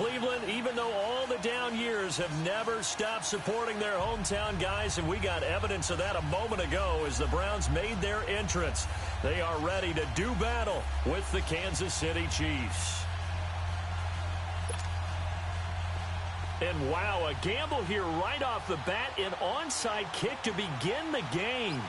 Cleveland, even though all the down years, have never stopped supporting their hometown guys, and we got evidence of that a moment ago as the Browns made their entrance. They are ready to do battle with the Kansas City Chiefs. And wow, a gamble here right off the bat, an onside kick to begin the game.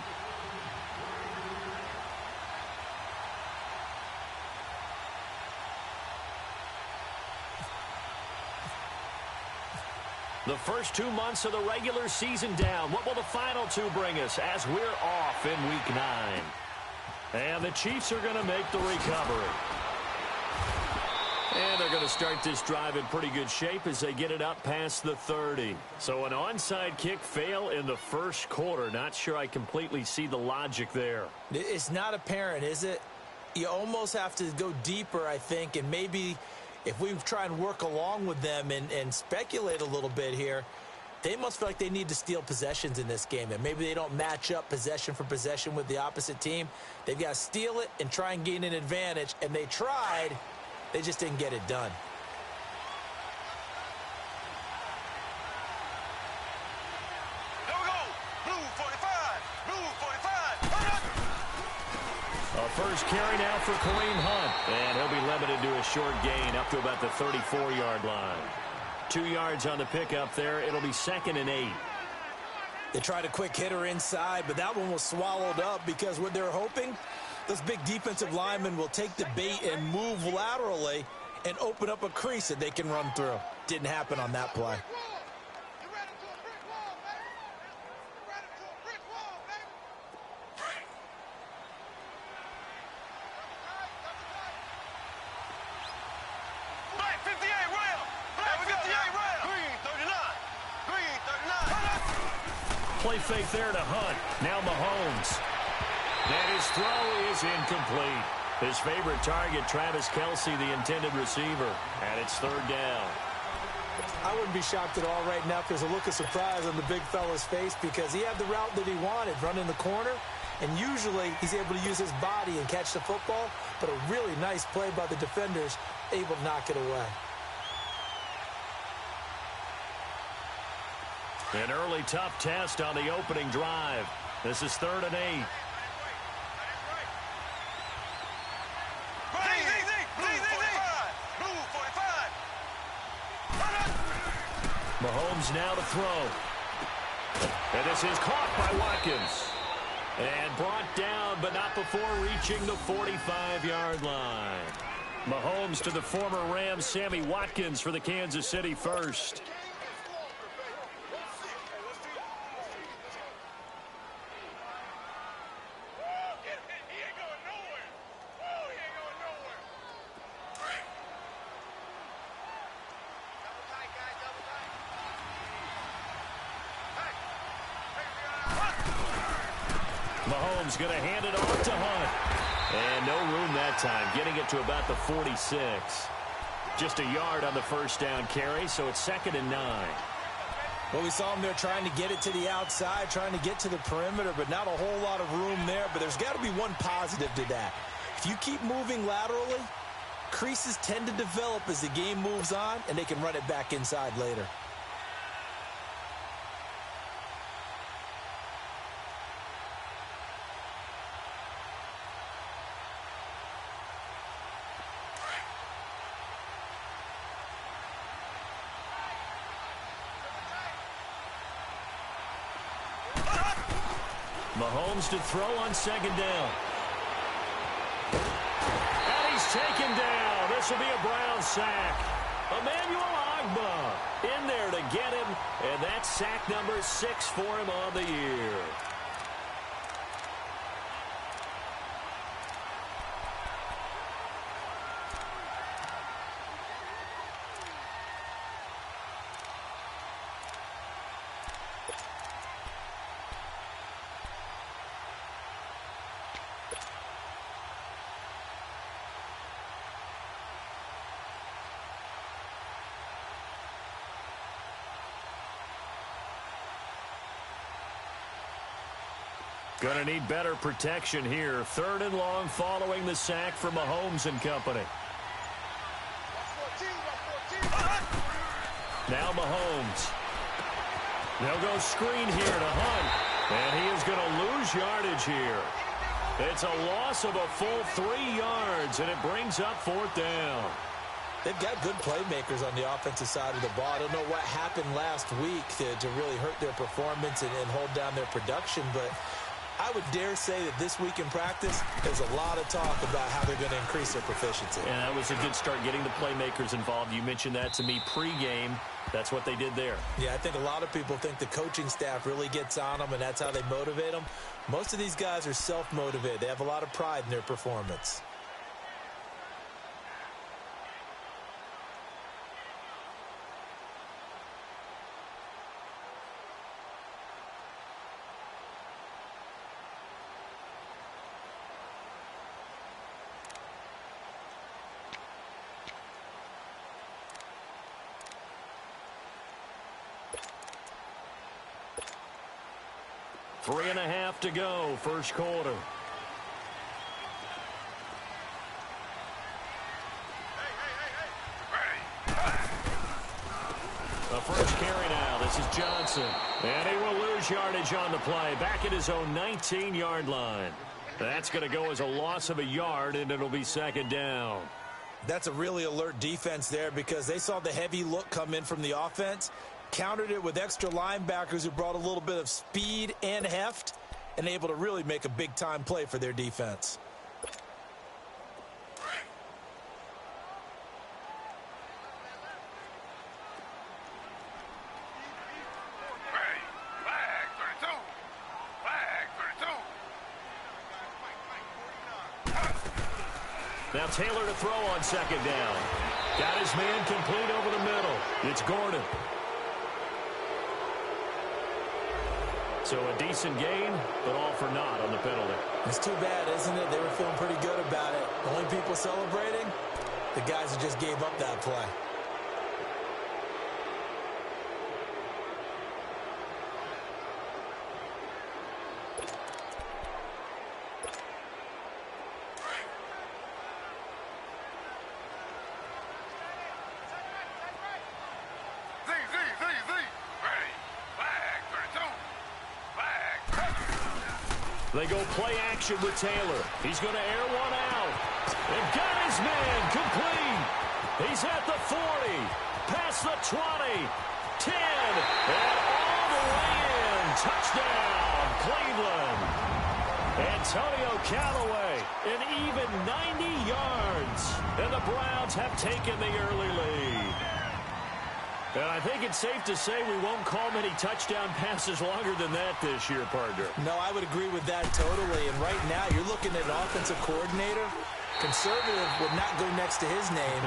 The first 2 months of the regular season down. What will the final two bring us as we're off in Week 9? And the Chiefs are going to make the recovery. And they're going to start this drive in pretty good shape as they get it up past the 30. So an onside kick fail in the first quarter. Not sure I completely see the logic there. It's not apparent, is it? You almost have to go deeper, I think, and maybe if we try and work along with them and speculate a little bit here, they must feel like they need to steal possessions in this game. And maybe they don't match up possession for possession with the opposite team. They've got to steal it and try and gain an advantage. And they tried. They just didn't get it done. There we go. Blue 45. Blue 45. A first carry now for Kareem Hunt. And he'll be limited to a short gain up to about the 34-yard line. 2 yards on the pickup there. It'll be 2nd and 8. They tried a quick hitter inside, but that one was swallowed up because what they're hoping, those big defensive linemen will take the bait and move laterally and open up a crease that they can run through. Didn't happen on that play. Play fake there to Hunt. Now Mahomes. And his throw is incomplete. His favorite target, Travis Kelce, the intended receiver. And it's 3rd down. I wouldn't be shocked at all right now if there's a look of surprise on the big fella's face because he had the route that he wanted, running the corner. And usually he's able to use his body and catch the football. But a really nice play by the defenders, able to knock it away. An early tough test on the opening drive. This is 3rd and 8. Mahomes now to throw. And this is caught by Watkins. And brought down, but not before reaching the 45-yard line. Mahomes to the former Rams, Sammy Watkins for the Kansas City first. Mahomes going to hand it off to Hunt. And no room that time, getting it to about the 46. Just a yard on the first down carry, so it's 2nd and 9. Well, we saw him there trying to get it to the outside, trying to get to the perimeter, but not a whole lot of room there. But there's got to be one positive to that. If you keep moving laterally, creases tend to develop as the game moves on, and they can run it back inside later. Mahomes to throw on 2nd down. And he's taken down. This will be a Brown sack. Emmanuel Ogbah in there to get him. And that's sack number 6 for him on the year. Going to need better protection here. 3rd and long following the sack from Mahomes and company. Now Mahomes. They'll go screen here to Hunt. And he is going to lose yardage here. It's a loss of a full 3 yards, and it brings up 4th down. They've got good playmakers on the offensive side of the ball. I don't know what happened last week to really hurt their performance and hold down their production, but I would dare say that this week in practice, there's a lot of talk about how they're going to increase their proficiency. And that was a good start, getting the playmakers involved. You mentioned that to me pregame. That's what they did there. Yeah, I think a lot of people think the coaching staff really gets on them, and that's how they motivate them. Most of these guys are self-motivated. They have a lot of pride in their performance. Three and a half to go, first quarter. The first carry now. This is Johnson. And he will lose yardage on the play. Back at his own 19-yard line. That's going to go as a loss of a yard, and it'll be 2nd down. That's a really alert defense there because they saw the heavy look come in from the offense, countered it with extra linebackers who brought a little bit of speed and heft, and able to really make a big-time play for their defense. Now Taylor to throw on 2nd down. Got his man complete over the middle. It's Gordon. So a decent gain, but all for naught on the penalty. It's too bad, isn't it? They were feeling pretty good about it. The only people celebrating, the guys who just gave up that play. They go play action with Taylor. He's going to air one out. And got his man complete. He's at the 40, past the 20, 10, and all the way in. Touchdown, Cleveland. Antonio Callaway, an even 90 yards. And the Browns have taken the early lead. And I think it's safe to say we won't call many touchdown passes longer than that this year, partner. No, I would agree with that totally. And right now, you're looking at an offensive coordinator. Conservative would not go next to his name.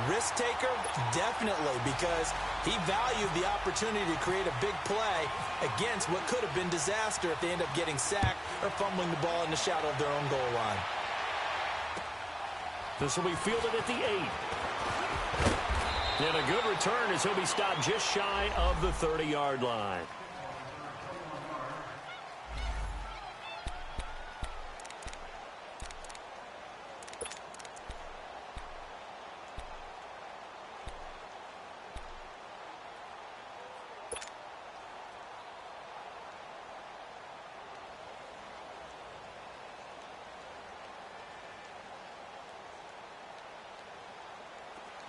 Risk taker, definitely, because he valued the opportunity to create a big play against what could have been disaster if they end up getting sacked or fumbling the ball in the shadow of their own goal line. This will be fielded at the 8. And a good return as he'll be stopped just shy of the 30-yard line.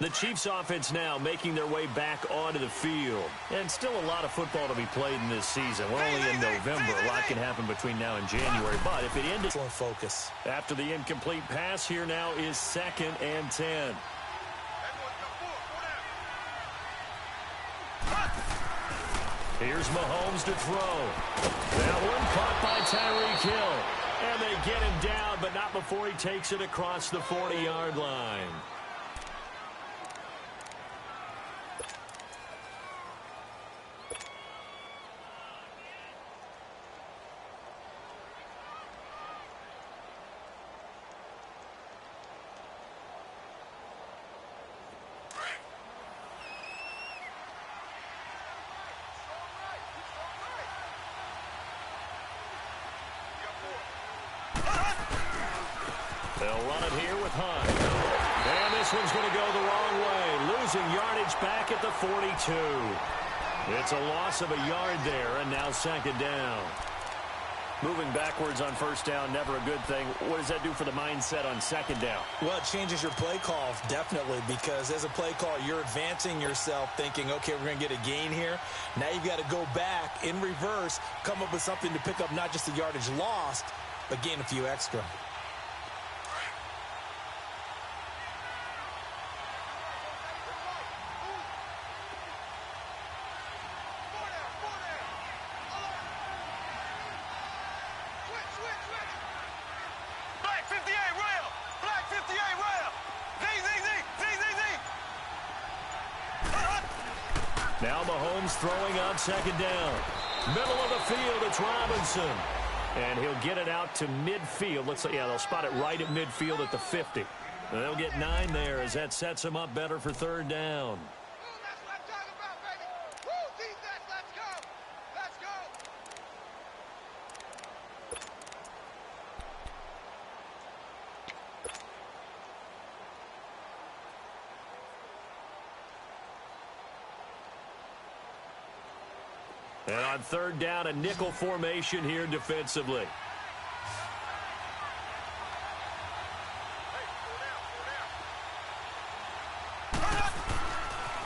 The Chiefs offense now making their way back onto the field. And still a lot of football to be played in this season. We're only in November. A lot can happen between now and January. But if it ended... Excellent focus. After the incomplete pass, here now is 2nd and 10. Here's Mahomes to throw. That one caught by Tyreek Hill. And they get him down, but not before he takes it across the 40-yard line. They'll run it here with Hunt. And this one's going to go the wrong way, losing yardage back at the 42. It's a loss of a yard there, and now second down. Moving backwards on first down, never a good thing. What does that do for the mindset on second down? Well, it changes your play call, definitely, because as a play call, you're advancing yourself thinking, okay, we're going to get a gain here. Now you've got to go back in reverse, come up with something to pick up not just the yardage lost, but gain a few extra. Now Mahomes throwing on second down. Middle of the field, it's Robinson. And he'll get it out to midfield. Looks like, yeah, they'll spot it right at midfield at the 50. And they'll get 9 there as that sets them up better for third down. That's what I'm talking about, baby. Woo, defense, let's go. Let's go. And on third down, a nickel formation here defensively.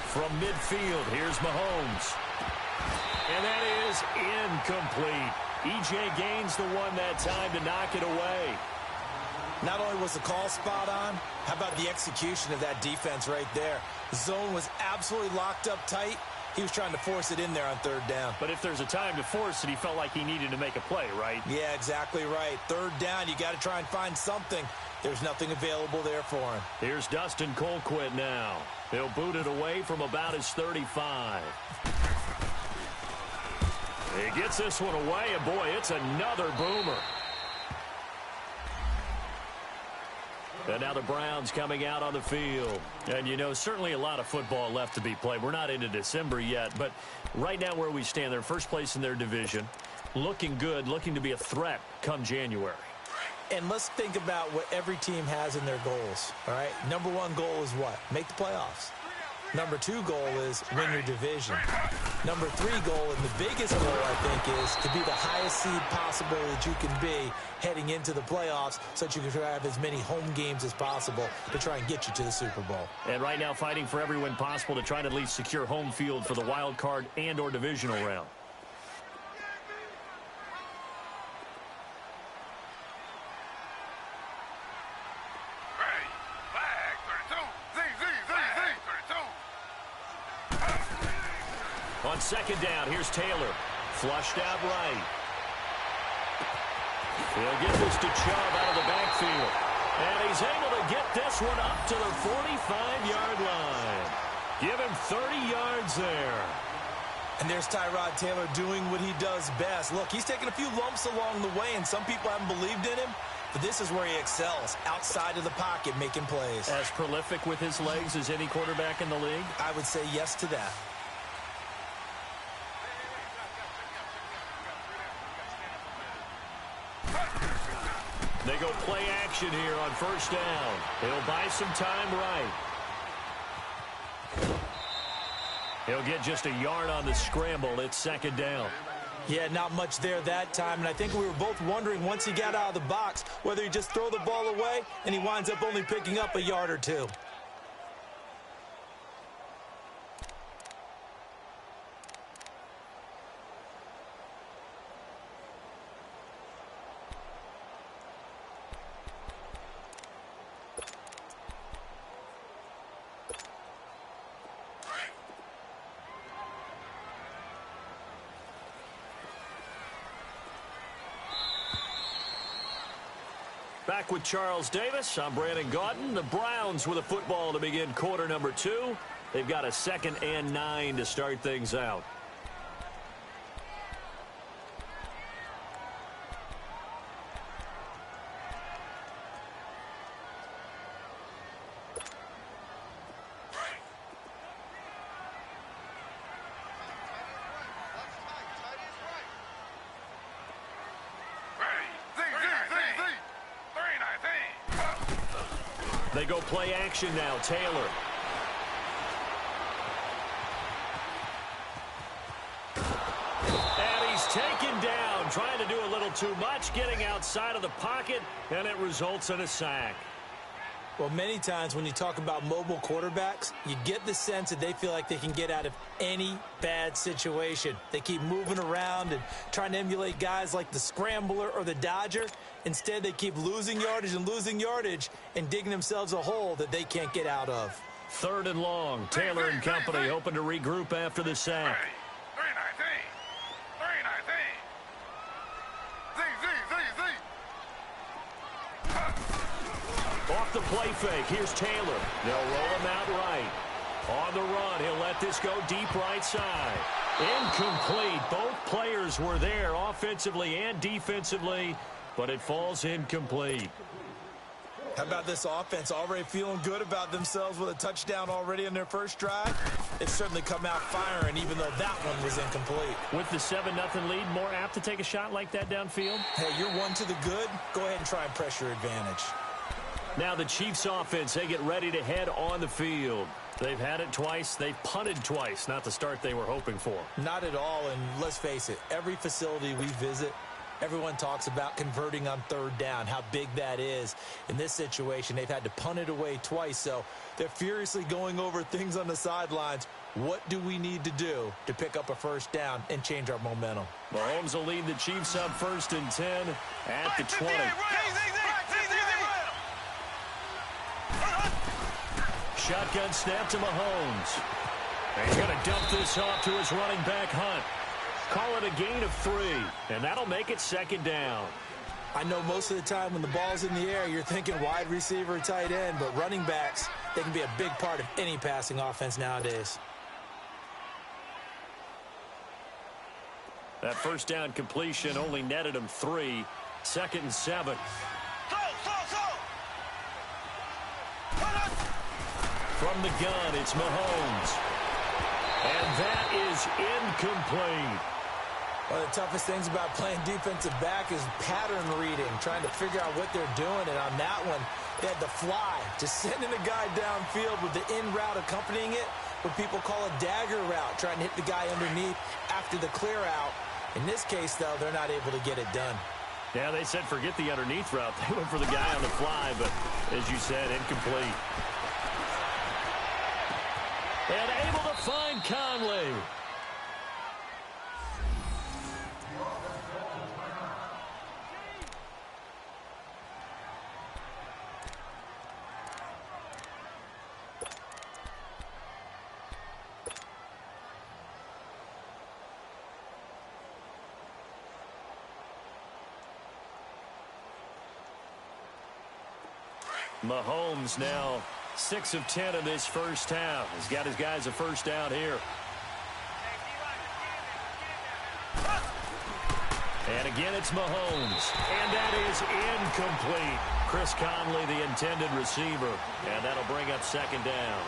From midfield, here's Mahomes. And that is incomplete. E.J. Gaines the one that time to knock it away. Not only was the call spot on, how about the execution of that defense right there? The zone was absolutely locked up tight. He was trying to force it in there on third down. But if there's a time to force it, he felt like he needed to make a play, right? Yeah, exactly right. Third down, you got to try and find something. There's nothing available there for him. Here's Dustin Colquitt now. He'll boot it away from about his 35. He gets this one away, and boy, it's another boomer. And now the Browns coming out on the field. And, you know, certainly a lot of football left to be played. We're not into December yet, but right now where we stand, they're first place in their division. Looking good, looking to be a threat come January. And let's think about what every team has in their goals, all right? Number one goal is what? Make the playoffs. Number two goal is win your division. Number three goal, and the biggest goal, I think, is to be the highest seed possible that you can be heading into the playoffs so that you can try to have as many home games as possible to try and get you to the Super Bowl. And right now fighting for every win possible to try to at least secure home field for the wild card and or divisional round. On second down, here's Taylor. Flushed out right. He'll get this to Chubb out of the backfield. And he's able to get this one up to the 45-yard line. Give him 30 yards there. And there's Tyrod Taylor doing what he does best. Look, he's taken a few lumps along the way, and some people haven't believed in him. But this is where he excels, outside of the pocket, making plays. As prolific with his legs as any quarterback in the league? I would say yes to that. They go play action here on first down. He'll buy some time right. He'll get just a yard on the scramble. It's second down. Yeah, not much there that time, and I think we were both wondering once he got out of the box whether he just throw the ball away and he winds up only picking up a yard or two. Back with Charles Davis. I'm Brandon Gaudin. The Browns with a football to begin quarter number 2. They've got a 2nd and 9 to start things out. They go play action now. Taylor. And he's taken down, trying to do a little too much, getting outside of the pocket, and it results in a sack. Well, many times when you talk about mobile quarterbacks, you get the sense that they feel like they can get out of any bad situation. They keep moving around and trying to emulate guys like the Scrambler or the Dodger. Instead, they keep losing yardage and digging themselves a hole that they can't get out of. 3rd and long. Taylor and company hoping to regroup after the sack. 3-19. Off the play fake. Here's Taylor. They'll roll him out right. On the run, he'll let this go deep right side. Incomplete. Both players were there offensively and defensively, but it falls incomplete. How about this offense already feeling good about themselves with a touchdown already in their first drive? It's certainly come out firing, even though that one was incomplete. With the 7-0 lead, more apt to take a shot like that downfield? Hey, you're one to the good. Go ahead and try and press your advantage. Now the Chiefs offense, they get ready to head on the field. They've had it twice. They've punted twice. Not the start they were hoping for. Not at all, and let's face it, every facility we visit, everyone talks about converting on 3rd down, how big that is. In this situation, they've had to punt it away twice, so they're furiously going over things on the sidelines. What do we need to do to pick up a 1st down and change our momentum? Mahomes will lead the Chiefs up 1st and 10 at the 20. Shotgun snap to Mahomes. And he's going to dump this off to his running back, Hunt. Call it a gain of 3, and that'll make it 2nd down. I know most of the time when the ball's in the air, you're thinking wide receiver, tight end, but running backs, they can be a big part of any passing offense nowadays. That 1st down completion only netted him 3. 2nd and 7. From the gun, it's Mahomes. And that is incomplete. One of the toughest things about playing defensive back is pattern reading, trying to figure out what they're doing. And on that one, they had the fly, just sending a guy downfield with the in route accompanying it, what people call a dagger route, trying to hit the guy underneath after the clear out. In this case, though, they're not able to get it done. Yeah, they said forget the underneath route. They went for the guy on the fly, but as you said, incomplete. And able to find Conley. Mahomes now 6 of 10 in this first half. He's got his guys a 1st down here. And again, it's Mahomes. And that is incomplete. Chris Conley, the intended receiver. And that'll bring up 2nd down.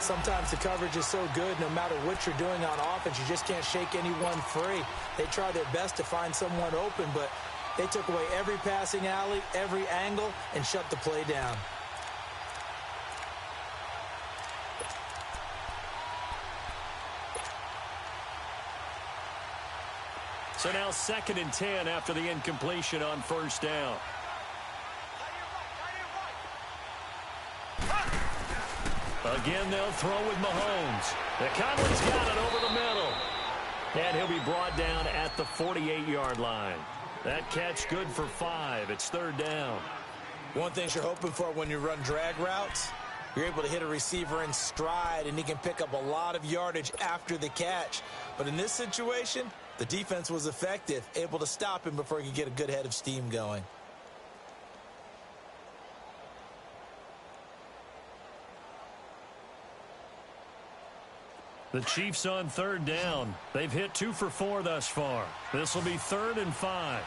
Sometimes the coverage is so good, no matter what you're doing on offense, you just can't shake anyone free. They try their best to find someone open, but they took away every passing alley, every angle, and shut the play down. So now 2nd and 10 after the incompletion on 1st down. Again, they'll throw with Mahomes. The Conley's got it over the middle. And he'll be brought down at the 48-yard line. That catch good for 5. It's 3rd down. One thing you're hoping for when you run drag routes, you're able to hit a receiver in stride, and he can pick up a lot of yardage after the catch. But in this situation, the defense was effective, able to stop him before he could get a good head of steam going. The Chiefs on 3rd down. They've hit 2 for 4 thus far. This will be 3rd and 5.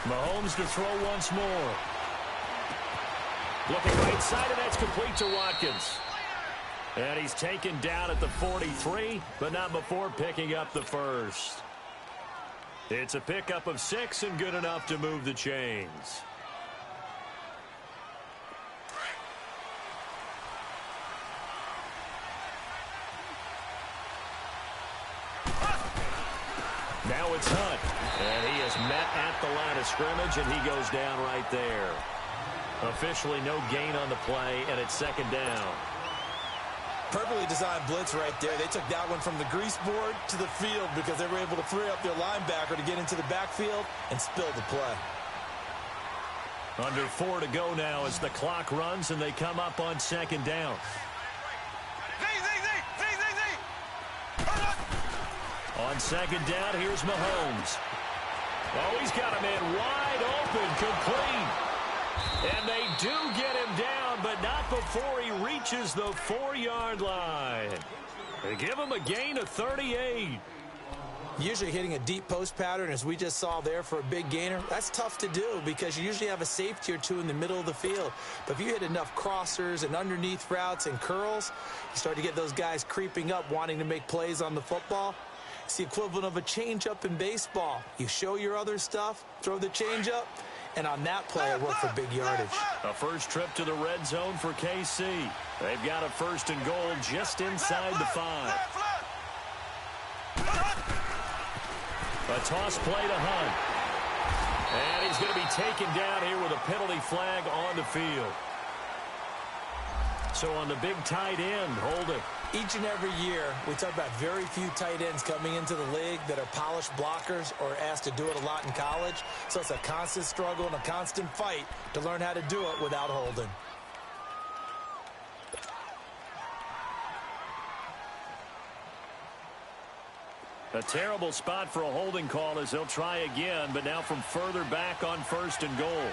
Mahomes to throw once more. Looking right side, and that's complete to Watkins. And he's taken down at the 43, but not before picking up the 1st. It's a pickup of 6 and good enough to move the chains. Now it's Hunt. And he is met at the line of scrimmage, and he goes down right there. Officially no gain on the play, and it's second down. Perfectly designed blitz right there. They took that one from the grease board to the field because they were able to free up their linebacker to get into the backfield and spill the play. Under 4 to go now as the clock runs, and they come up on second down. On second down, here's Mahomes. Oh, he's got a man wide open, complete. And they do get him down, but not before he reaches the 4-yard line. They give him a gain of 38. Usually hitting a deep post pattern, as we just saw there for a big gainer, that's tough to do because you usually have a safety or two in the middle of the field. But if you hit enough crossers and underneath routes and curls, you start to get those guys creeping up, wanting to make plays on the football. It's the equivalent of a changeup in baseball. You show your other stuff, throw the changeup, and on that play, it worked for big yardage. A first trip to the red zone for KC. They've got a first and goal just inside the 5. A toss play to Hunt. And he's going to be taken down here with a penalty flag on the field. So on the big tight end, hold it. Each and every year, we talk about very few tight ends coming into the league that are polished blockers or asked to do it a lot in college. So it's a constant struggle and a constant fight to learn how to do it without holding. A terrible spot for a holding call as they'll try again, but now from further back on first and goal.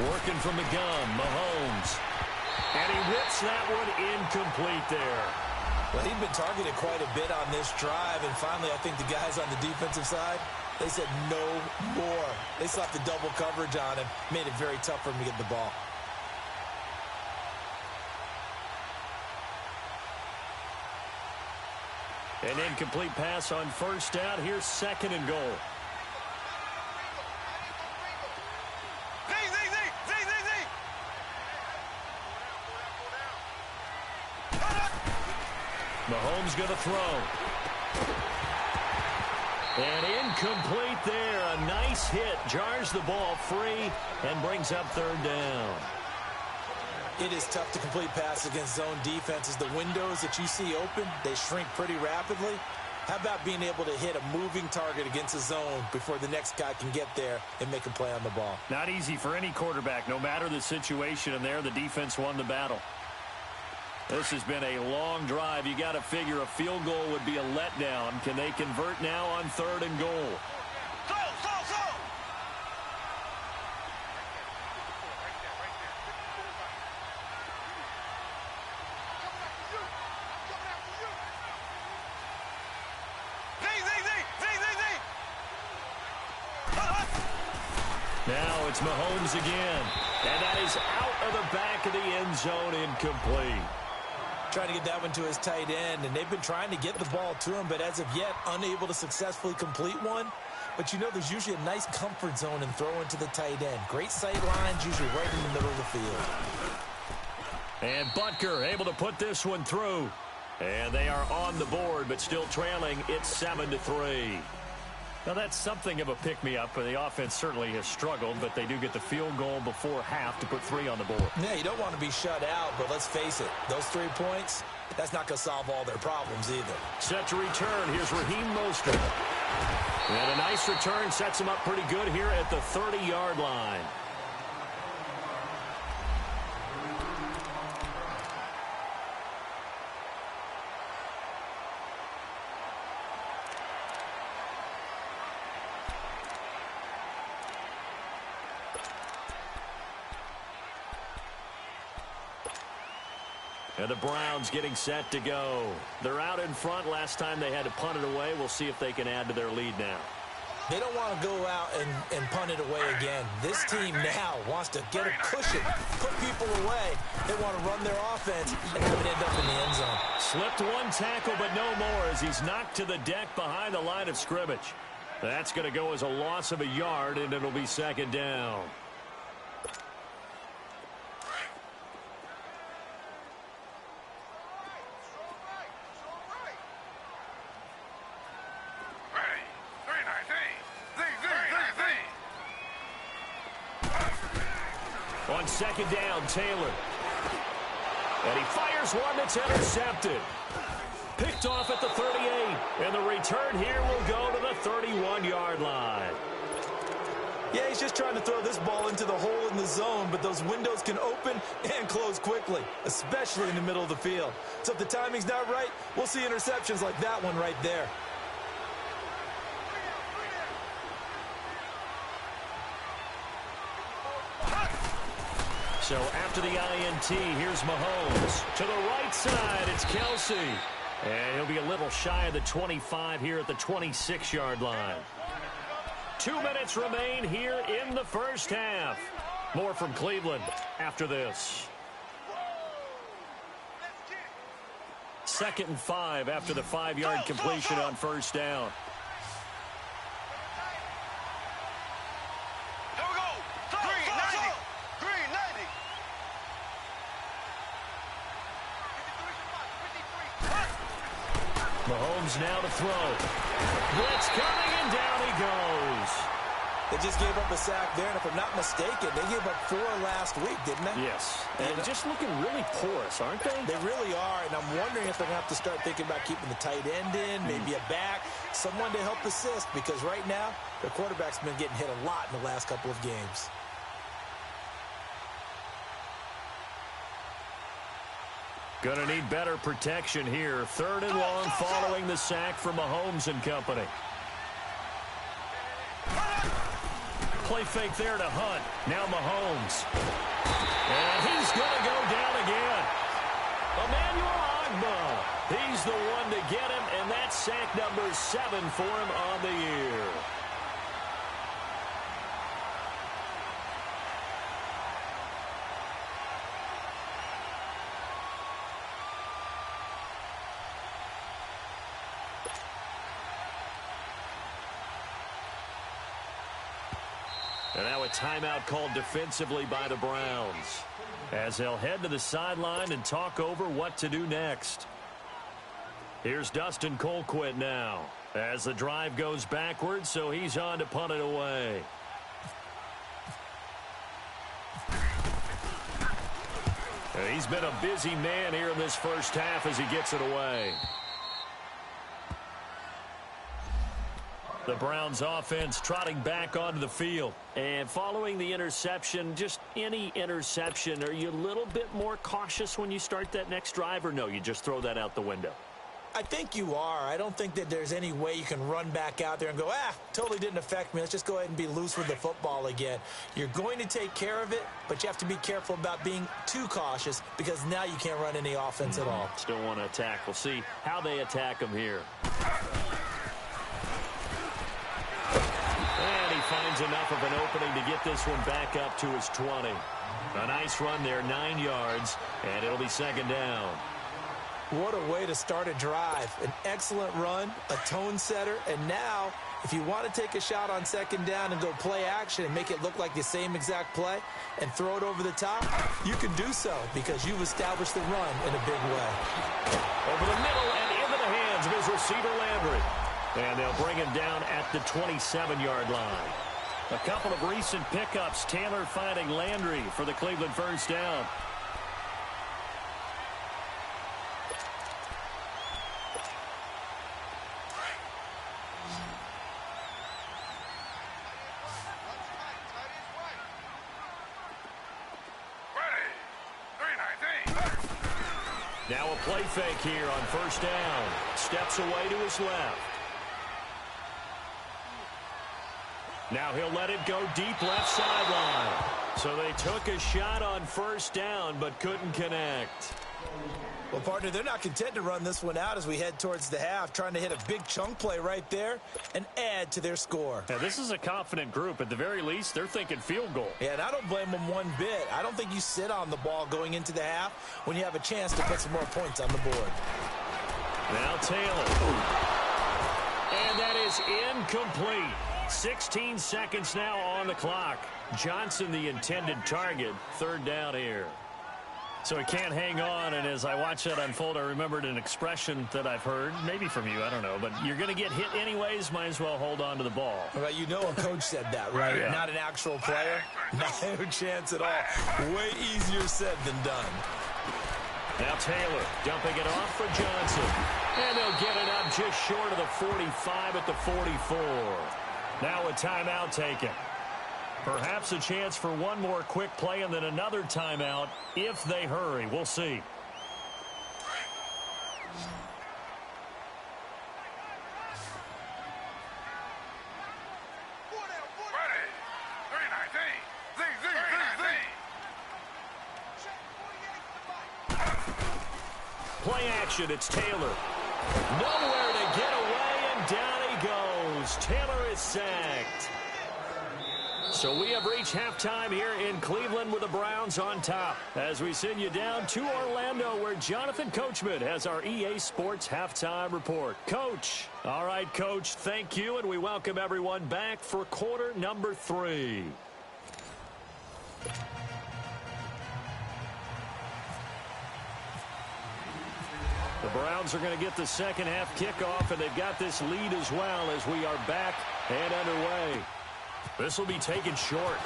Working from the gun, Mahomes. And he whips that one incomplete there. Well, he'd been targeted quite a bit on this drive, and finally I think the guys on the defensive side, they said no more. They slapped the double coverage on him, made it very tough for him to get the ball. An incomplete pass on first down. Here's second and goal. Mahomes going to throw. And incomplete there. A nice hit. Jars the ball free and brings up third down. It is tough to complete passes against zone defenses. The windows that you see open, they shrink pretty rapidly. How about being able to hit a moving target against a zone before the next guy can get there and make a play on the ball? Not easy for any quarterback, no matter the situation. And there, the defense won the battle. This has been a long drive. You got to figure a field goal would be a letdown. Can they convert now on third and goal? Now it's Mahomes again. And that is out of the back of the end zone, incomplete. Trying to get that one to his tight end, and they've been trying to get the ball to him, but as of yet, unable to successfully complete one. But you know there's usually a nice comfort zone in throwing to the tight end. Great sight lines, usually right in the middle of the field. And Butker able to put this one through. And they are on the board, but still trailing. It's 7-3. Now, that's something of a pick-me-up. The offense certainly has struggled, but they do get the field goal before half to put 3 on the board. Yeah, you don't want to be shut out, but let's face it, those 3 points, that's not going to solve all their problems either. Set to return. Here's Raheem Mostert. And a nice return sets him up pretty good here at the 30-yard line. And the Browns getting set to go. They're out in front. Last time they had to punt it away. We'll see if they can add to their lead now. They don't want to go out and punt it away again. This team now wants to get a cushion, put people away. They want to run their offense and have it end up in the end zone. Slipped one tackle, but no more as he's knocked to the deck behind the line of scrimmage. That's going to go as a loss of a yard, and it'll be second down. On second down, Taylor. And he fires one that's intercepted. Picked off at the 38. And the return here will go to the 31-yard line. Yeah, he's just trying to throw this ball into the hole in the zone, but those windows can open and close quickly, especially in the middle of the field. So if the timing's not right, we'll see interceptions like that one right there. So after the INT, here's Mahomes. To the right side, it's Kelsey. And he'll be a little shy of the 25 here at the 26-yard line. 2 minutes remain here in the first half. More from Cleveland after this. 2nd and 5 after the 5-yard completion on first down. Here we go. Green 90. Green 90. Mahomes now to throw. Blitz coming, and down he goes. They just gave up a sack there, and if I'm not mistaken, they gave up 4 last week, didn't they? Yes. And just looking really porous, aren't they? They really are, and I'm wondering if they're going to have to start thinking about keeping the tight end in, maybe a back, someone to help assist, because right now, their quarterback's been getting hit a lot in the last couple of games. Gonna need better protection here. 3rd and long following the sack from Mahomes and company. Play fake there to Hunt. Now Mahomes. And he's gonna go down again. Emmanuel Agba. He's the one to get him, and that's sack number 7 for him on the year. And now a timeout called defensively by the Browns, as they'll head to the sideline and talk over what to do next. Here's Dustin Colquitt now, as the drive goes backwards, so he's on to punt it away. And he's been a busy man here in this first half as he gets it away. The Browns offense trotting back onto the field. And following the interception, just any interception, are you a little bit more cautious when you start that next drive, or no, you just throw that out the window? I think you are. I don't think that there's any way you can run back out there and go, totally didn't affect me. Let's just go ahead and be loose with the football again. You're going to take care of it, but you have to be careful about being too cautious, because now you can't run any offense at all. Still want to attack. We'll see how they attack him here. And he finds enough of an opening to get this one back up to his 20. A nice run there, 9 yards, and it'll be 2nd down. What a way to start a drive. An excellent run, a tone setter, and now if you want to take a shot on 2nd down and go play action and make it look like the same exact play and throw it over the top, you can do so because you've established the run in a big way. Over the middle and into the hands of his receiver, Landry. And they'll bring him down at the 27-yard line. A couple of recent pickups. Taylor finding Landry for the Cleveland first down. Now a play fake here on first down. Steps away to his left. Now he'll let it go deep left sideline. So they took a shot on first down but couldn't connect. Well, partner, they're not content to run this one out as we head towards the half, trying to hit a big chunk play right there and add to their score. Now, this is a confident group. At the very least, they're thinking field goal. Yeah, and I don't blame them one bit. I don't think you sit on the ball going into the half when you have a chance to put some more points on the board. Now Taylor. And that is incomplete. 16 seconds now on the clock. Johnson, the intended target. 3rd down here. So he can't hang on, and as I watch that unfold, I remembered an expression that I've heard, maybe from you, I don't know, but you're going to get hit anyways, might as well hold on to the ball. Well, you know a coach said that, right? Yeah. Not an actual player. No chance at all. Way easier said than done. Now Taylor dumping it off for Johnson. And they'll get it up just short of the 45 at the 44. Now a timeout taken. Perhaps a chance for one more quick play and then another timeout if they hurry. We'll see. Play action, it's Taylor. Nowhere to get away, and down he goes. Taylor is sacked. So we have reached halftime here in Cleveland with the Browns on top. As we send you down to Orlando, where Jonathan Coachman has our EA Sports halftime report. Coach. All right, Coach, thank you, and we welcome everyone back for quarter number 3. The Browns are going to get the second half kickoff, and they've got this lead as well as we are back and underway. This will be taken short.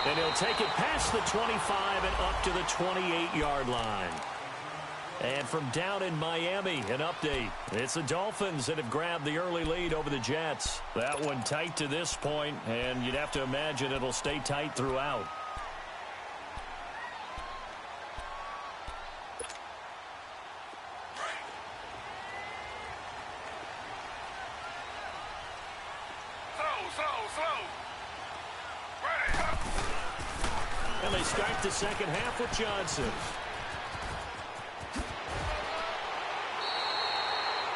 And he'll take it past the 25 and up to the 28-yard line. And from down in Miami, an update. It's the Dolphins that have grabbed the early lead over the Jets. That one tight to this point, and you'd have to imagine it'll stay tight throughout. And they start the second half with Johnson.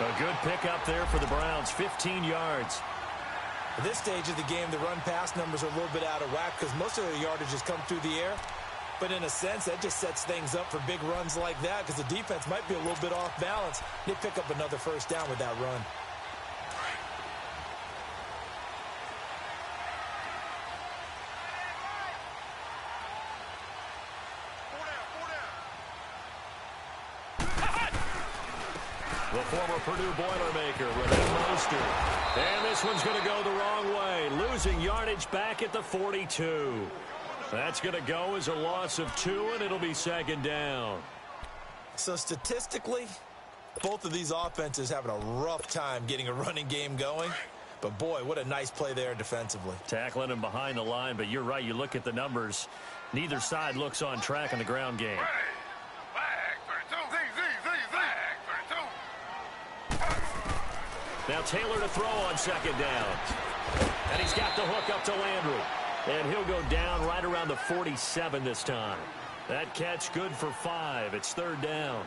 A good pickup there for the Browns, 15 yards. At this stage of the game, the run-pass numbers are a little bit out of whack because most of the yardage has come through the air. But in a sense, that just sets things up for big runs like that because the defense might be a little bit off balance. They pick up another first down with that run. The former Purdue Boilermaker, Raheem Mostert. And this one's going to go the wrong way, losing yardage back at the 42. That's going to go as a loss of 2, and it'll be second down. So statistically, both of these offenses having a rough time getting a running game going. But, boy, what a nice play there defensively. Tackling him behind the line, but you're right. You look at the numbers. Neither side looks on track in the ground game. Now Taylor to throw on second down. And he's got the hook up to Landry. And he'll go down right around the 47 this time. That catch good for 5. It's third down.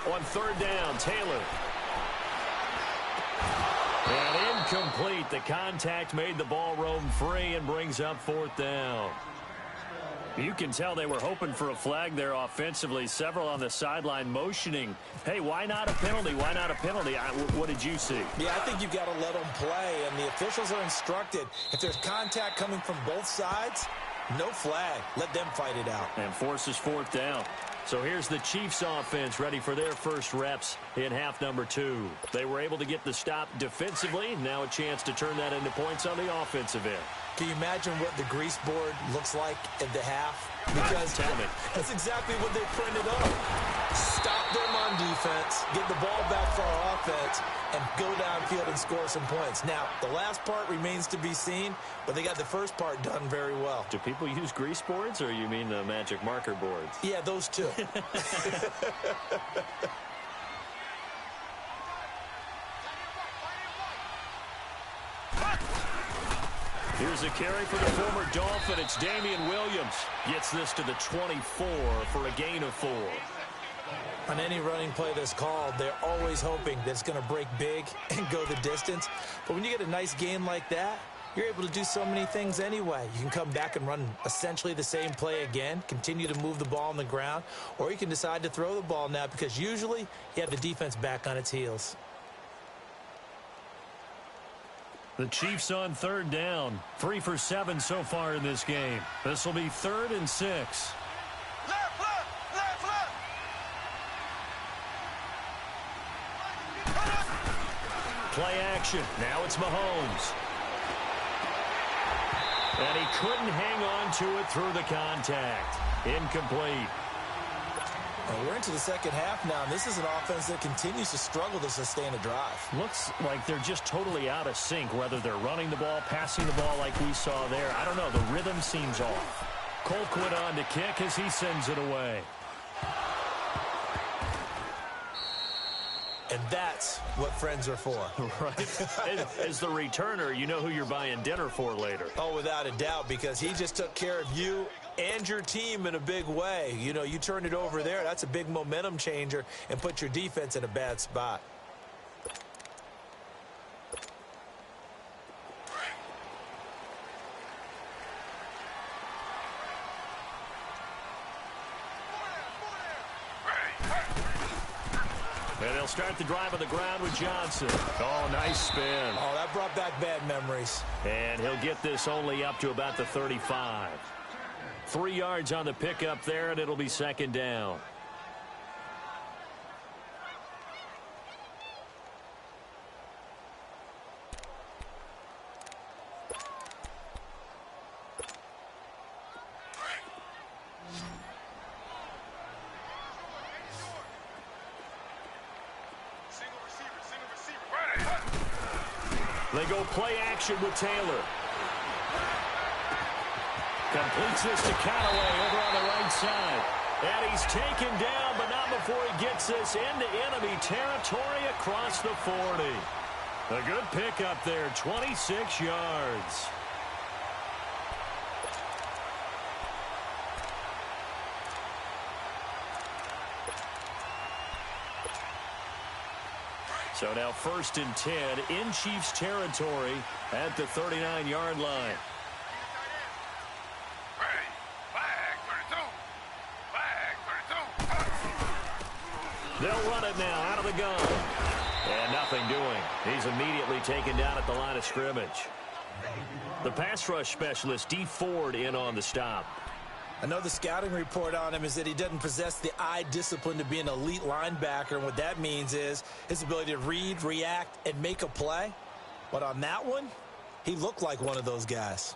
On third down, Taylor. And incomplete. The contact made the ball roam free and brings up fourth down. You can tell they were hoping for a flag there offensively. Several on the sideline motioning. Hey, why not a penalty? Why not a penalty? What did you see? Yeah, I think you've got to let them play, and the officials are instructed. If there's contact coming from both sides, no flag. Let them fight it out. And forces fourth down. So here's the Chiefs offense ready for their first reps in half number 2. They were able to get the stop defensively. Now a chance to turn that into points on the offensive end. Can you imagine what the grease board looks like at the half? Because Tell me. that's exactly what they printed up. Stop them on defense, get the ball back for our offense, and go downfield and score some points. Now, the last part remains to be seen, but they got the first part done very well. Do people use grease boards, or you mean the magic marker boards? Yeah, those two. Here's a carry for the former Dolphin. It's Damian Williams. Gets this to the 24 for a gain of 4. On any running play that's called, they're always hoping that it's going to break big and go the distance. But when you get a nice gain like that, you're able to do so many things anyway. You can come back and run essentially the same play again, continue to move the ball on the ground, or you can decide to throw the ball now because usually you have the defense back on its heels. The Chiefs on third down. 3 for 7 so far in this game. This will be 3rd and 6. Left, left, left, left. Play action. Now it's Mahomes. And he couldn't hang on to it through the contact. Incomplete. Well, we're into the second half now, and this is an offense that continues to struggle to sustain a drive. Looks like they're just totally out of sync, whether they're running the ball, passing the ball like we saw there. I don't know. The rhythm seems off. Colquitt on to kick as he sends it away. And that's what friends are for. Right. As the returner, you know who you're buying dinner for later. Oh, without a doubt, because he just took care of you and your team in a big way. You know, you turned it over there. That's a big momentum changer and put your defense in a bad spot. And they'll start the drive on the ground with Johnson. Oh, nice spin. Oh, that brought back bad memories. And he'll get this only up to about the 35. 3 yards on the pickup there, and it'll be 2nd down. They go play action with Taylor. Completes this to Callaway over on the right side. And he's taken down, but not before he gets this into enemy territory across the 40. A good pickup there, 26 yards. So now 1st and 10 in Chiefs territory at the 39-yard line. They'll run it now out of the gun. And nothing doing. He's immediately taken down at the line of scrimmage. The pass rush specialist, D. Ford, in on the stop. I know the scouting report on him is that he doesn't possess the eye discipline to be an elite linebacker, and what that means is his ability to read, react, and make a play. But on that one, he looked like one of those guys.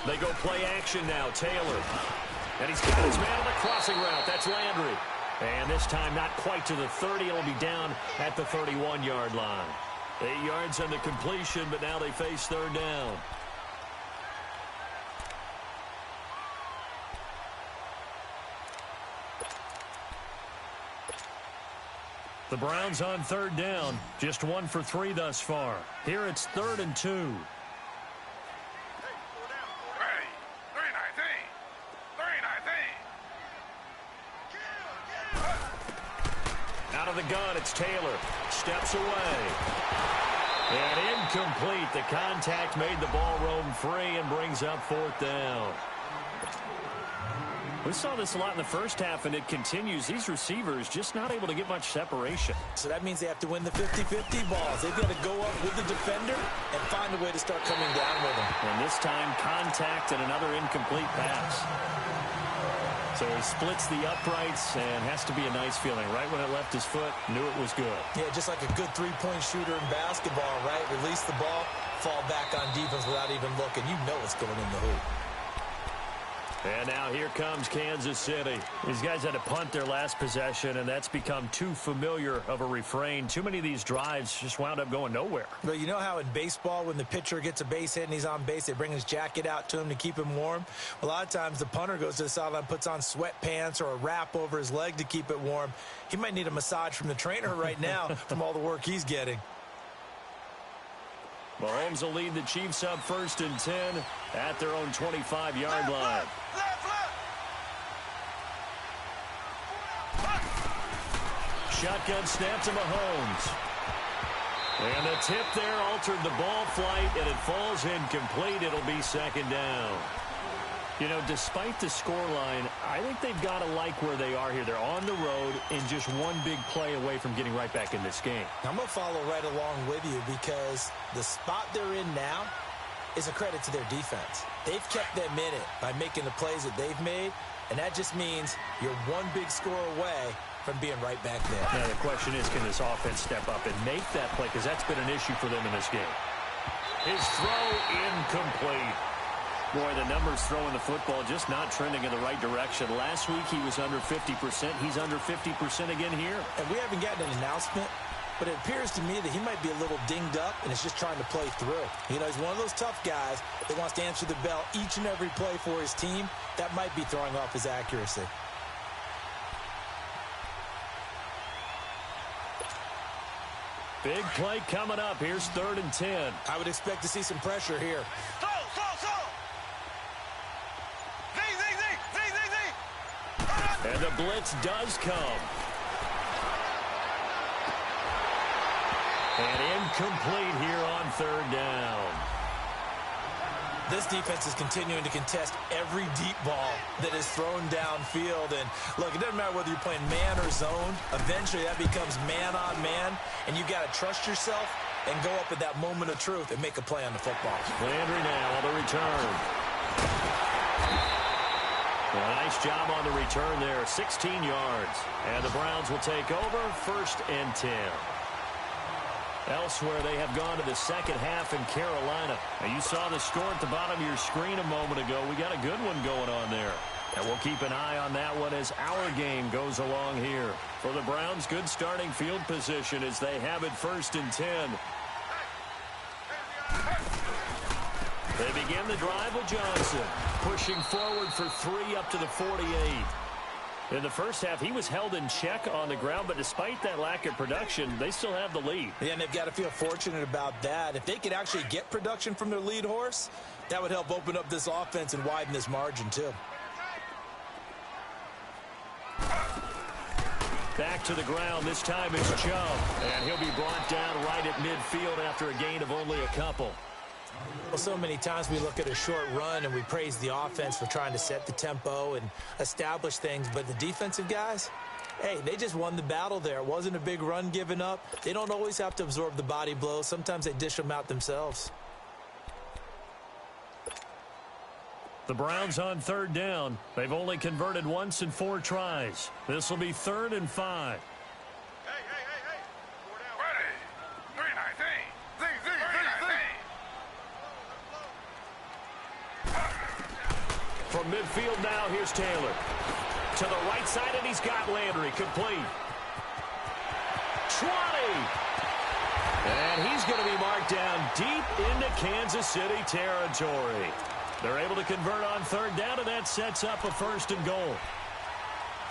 They go play action now, Taylor. And he's got his man on the crossing route. That's Landry. And this time not quite to the 30. It'll be down at the 31-yard line. 8 yards on the completion, but now they face 3rd down. The Browns on 3rd down. Just 1 for 3 thus far. Here it's 3rd and 2. Out of the gun, it's Taylor. Steps away. And incomplete. The contact made the ball roam free and brings up 4th down. We saw this a lot in the first half, and it continues. These receivers just not able to get much separation. So that means they have to win the 50-50 balls. They've got to go up with the defender and find a way to start coming down with him. And this time, contact and another incomplete pass. So he splits the uprights and has to be a nice feeling. Right when it left his foot, knew it was good. Yeah, just like a good three-point shooter in basketball, right? Release the ball, fall back on defense without even looking. You know it's going in the hoop. And now here comes Kansas City. These guys had to punt their last possession, and that's become too familiar of a refrain. Too many of these drives just wound up going nowhere. But you know how in baseball, when the pitcher gets a base hit and he's on base, they bring his jacket out to him to keep him warm? A lot of times the punter goes to the sideline, puts on sweatpants or a wrap over his leg to keep it warm. He might need a massage from the trainer right now from all the work he's getting. Mahomes will lead the Chiefs up 1st and 10 at their own 25-yard line. Shotgun snap to Mahomes. And the tip there altered the ball flight, and it falls incomplete. It'll be 2nd down. You know, despite the scoreline, I think they've got to like where they are here. They're on the road and just one big play away from getting right back in this game. I'm going to follow right along with you because the spot they're in now is a credit to their defense. They've kept them in it by making the plays that they've made, and that just means you're one big score away from being right back there. Now, the question is, can this offense step up and make that play? Because that's been an issue for them in this game. His throw incomplete. Boy, the numbers throwing the football just not trending in the right direction. Last week he was under 50%. He's under 50% again here. And we haven't gotten an announcement, but it appears to me that he might be a little dinged up and is just trying to play through. You know, he's one of those tough guys that wants to answer the bell each and every play for his team. That might be throwing off his accuracy. Big play coming up. Here's 3rd and 10. I would expect to see some pressure here. And the blitz does come. And incomplete here on 3rd down. This defense is continuing to contest every deep ball that is thrown downfield. And, look, it doesn't matter whether you're playing man or zone. Eventually, that becomes man on man, and you got to trust yourself and go up at that moment of truth and make a play on the football. Landry now on the return. Well, nice job on the return there, 16 yards. And the Browns will take over, 1st and 10. Elsewhere, they have gone to the second half in Carolina. Now, you saw the score at the bottom of your screen a moment ago. We got a good one going on there. And we'll keep an eye on that one as our game goes along here. For the Browns, good starting field position as they have it 1st and 10. They begin the drive with Johnson, pushing forward for 3 up to the 48. In the first half, he was held in check on the ground, but despite that lack of production, they still have the lead. Yeah, and they've got to feel fortunate about that. If they could actually get production from their lead horse, that would help open up this offense and widen this margin, too. Back to the ground. This time it's Chubb, and he'll be brought down right at midfield after a gain of only a couple. Well, so many times we look at a short run and we praise the offense for trying to set the tempo and establish things, but the defensive guys, hey, they just won the battle there. It wasn't a big run given up. They don't always have to absorb the body blows. Sometimes they dish them out themselves. The Browns on 3rd down. They've only converted once in 4 tries. This will be 3rd and 5. From midfield now, here's Taylor. To the right side, and he's got Landry. Complete. 20. And he's going to be marked down deep into Kansas City territory. They're able to convert on 3rd down, and that sets up a 1st and goal.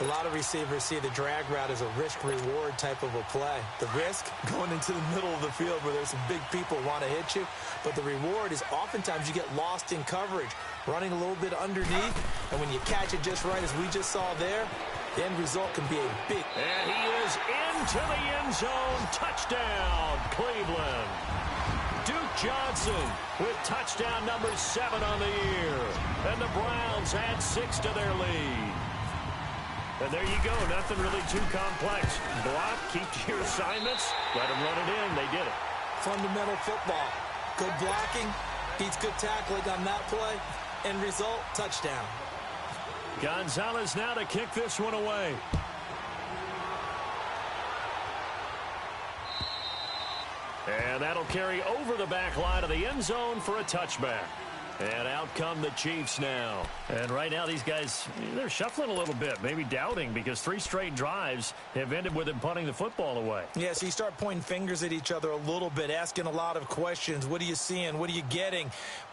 A lot of receivers see the drag route as a risk-reward type of a play. The risk, going into the middle of the field where there's some big people who want to hit you. But the reward is oftentimes you get lost in coverage, running a little bit underneath. And when you catch it just right, as we just saw there, the end result can be a big. And he is into the end zone. Touchdown, Cleveland. Duke Johnson with touchdown number 7 on the year. And the Browns add 6 to their lead. And there you go. Nothing really too complex. Block, keep to your assignments, let them run it in. They did it. Fundamental football. Good blocking, beats good tackling on that play. End result, touchdown. Gonzalez now to kick this one away. And that'll carry over the back line of the end zone for a touchback. And out come the Chiefs now. And right now these guys, they're shuffling a little bit, maybe doubting, because 3 straight drives have ended with them punting the football away. Yeah, so you start pointing fingers at each other a little bit, asking a lot of questions. What are you seeing? What are you getting?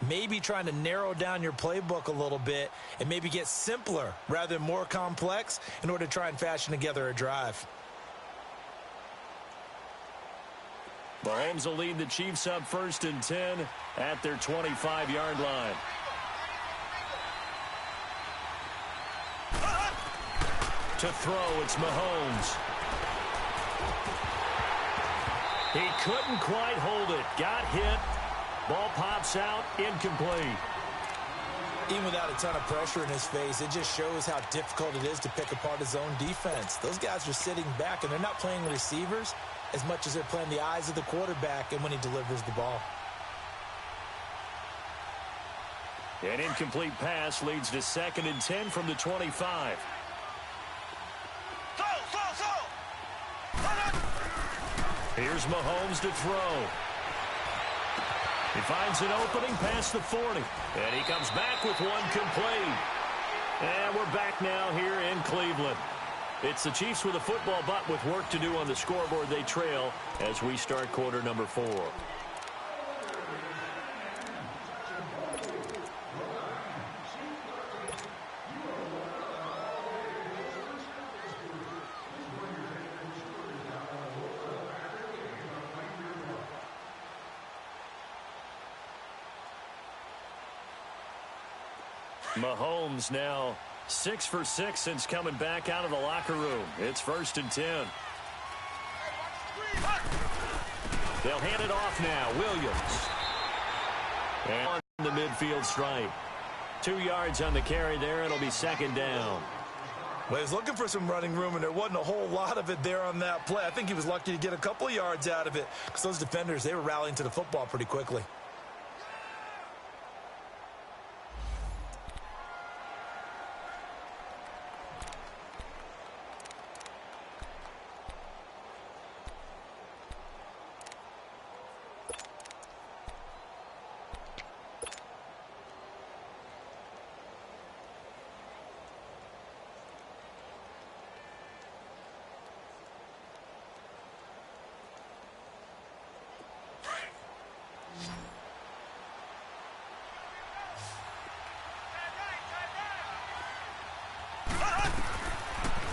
Maybe trying to narrow down your playbook a little bit and maybe get simpler rather than more complex in order to try and fashion together a drive. Mahomes will lead the Chiefs up 1st and 10 at their 25-yard line. To throw, it's Mahomes. He couldn't quite hold it. Got hit. Ball pops out, incomplete. Even without a ton of pressure in his face, it just shows how difficult it is to pick apart his own defense. Those guys are sitting back, and they're not playing receivers as much as they're playing the eyes of the quarterback and when he delivers the ball. An incomplete pass leads to 2nd and 10 from the 25. Here's Mahomes to throw. He finds an opening past the 40. And he comes back with one complete. And we're back now here in Cleveland. It's the Chiefs with a football, but with work to do on the scoreboard. They trail as we start quarter number 4. Mahomes now 6 for 6 since coming back out of the locker room. It's 1st and 10. They'll hand it off now. Williams. And on the midfield stripe. 2 yards on the carry there. It'll be 2nd down. Well, he was looking for some running room, and there wasn't a whole lot of it there on that play. I think he was lucky to get a couple of yards out of it because those defenders, they were rallying to the football pretty quickly.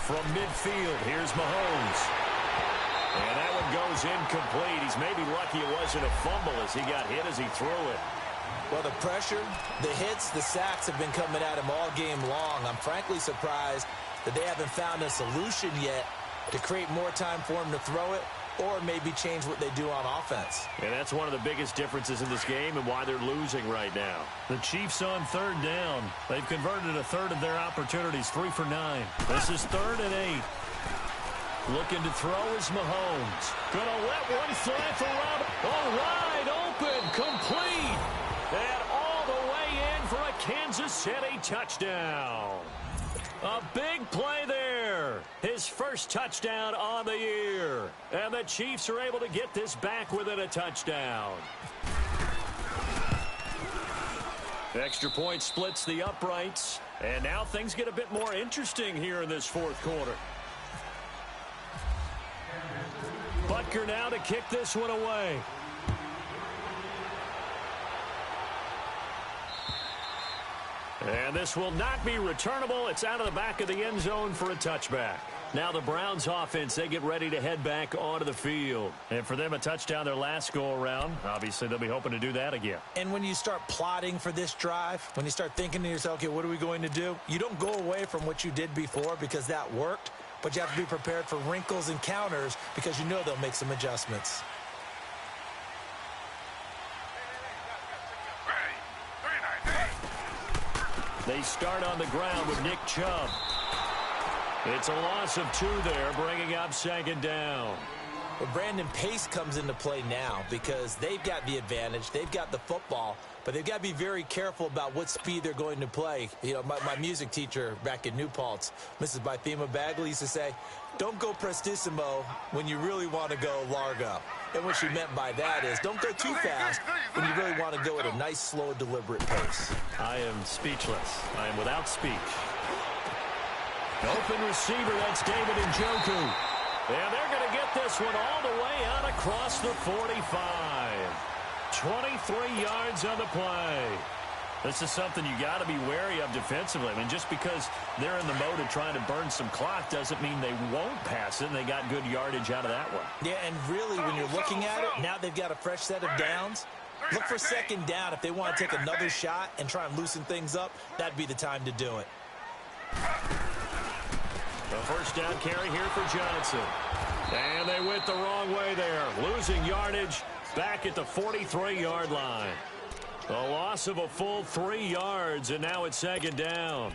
From midfield, here's Mahomes. And that one goes incomplete. He's maybe lucky it wasn't a fumble as he got hit as he threw it. Well, the pressure, the hits, the sacks have been coming at him all game long. I'm frankly surprised that they haven't found a solution yet to create more time for him to throw it or maybe change what they do on offense. And that's one of the biggest differences in this game and why they're losing right now. The Chiefs on 3rd down. They've converted a third of their opportunities, 3 for 9. This is 3rd and 8. Looking to throw is Mahomes. Gonna let one fly for Robert. Oh, wide open, complete. And all the way in for a Kansas City touchdown. A big play there. His first touchdown on the year. And the Chiefs are able to get this back within a touchdown. Extra point splits the uprights. And now things get a bit more interesting here in this 4th quarter. Butker now to kick this one away. And this will not be returnable. It's out of the back of the end zone for a touchback. Now the Browns offense, they get ready to head back onto the field. And for them, a touchdown their last go-around. Obviously, they'll be hoping to do that again. And when you start plotting for this drive, when you start thinking to yourself, okay, what are we going to do? You don't go away from what you did before because that worked, but you have to be prepared for wrinkles and counters because you know they'll make some adjustments. They start on the ground with Nick Chubb. It's a loss of 2 there, bringing up 2nd down. Well, Brandon, pace comes into play now because they've got the advantage. They've got the football, but they've got to be very careful about what speed they're going to play. You know, my music teacher back in New Paltz, Mrs. Bythema Bagley, used to say, don't go prestissimo when you really want to go largo. And what she meant by that is don't go too fast when you really want to go at a nice, slow, deliberate pace. I am speechless. I am without speech. Open receiver, that's David Njoku. And they're going to get this one all the way out across the 45. 23 yards on the play. This is something you got to be wary of defensively. I mean, just because they're in the mode of trying to burn some clock doesn't mean they won't pass it, and they got good yardage out of that one. Yeah, and really, when you're looking at it, now they've got a fresh set of downs. Look for second down if they want to take another shot and try and loosen things up. That'd be the time to do it. The first down carry here for Johnson. And they went the wrong way there. Losing yardage back at the 43-yard line. A loss of a full 3 yards, and now it's second down.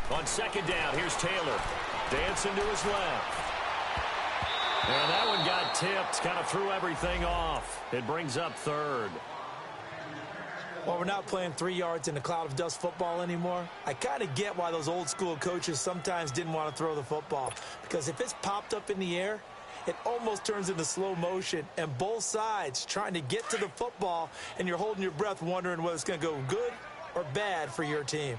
On second down, here's Taylor. Dancing to his left. And that one got tipped, kind of threw everything off. It brings up third. Well, we're not playing 3 yards in a cloud of dust football anymore. I kind of get why those old school coaches sometimes didn't want to throw the football. Because if it's popped up in the air, it almost turns into slow motion. And both sides trying to get to the football, and you're holding your breath wondering whether it's going to go good or bad for your team.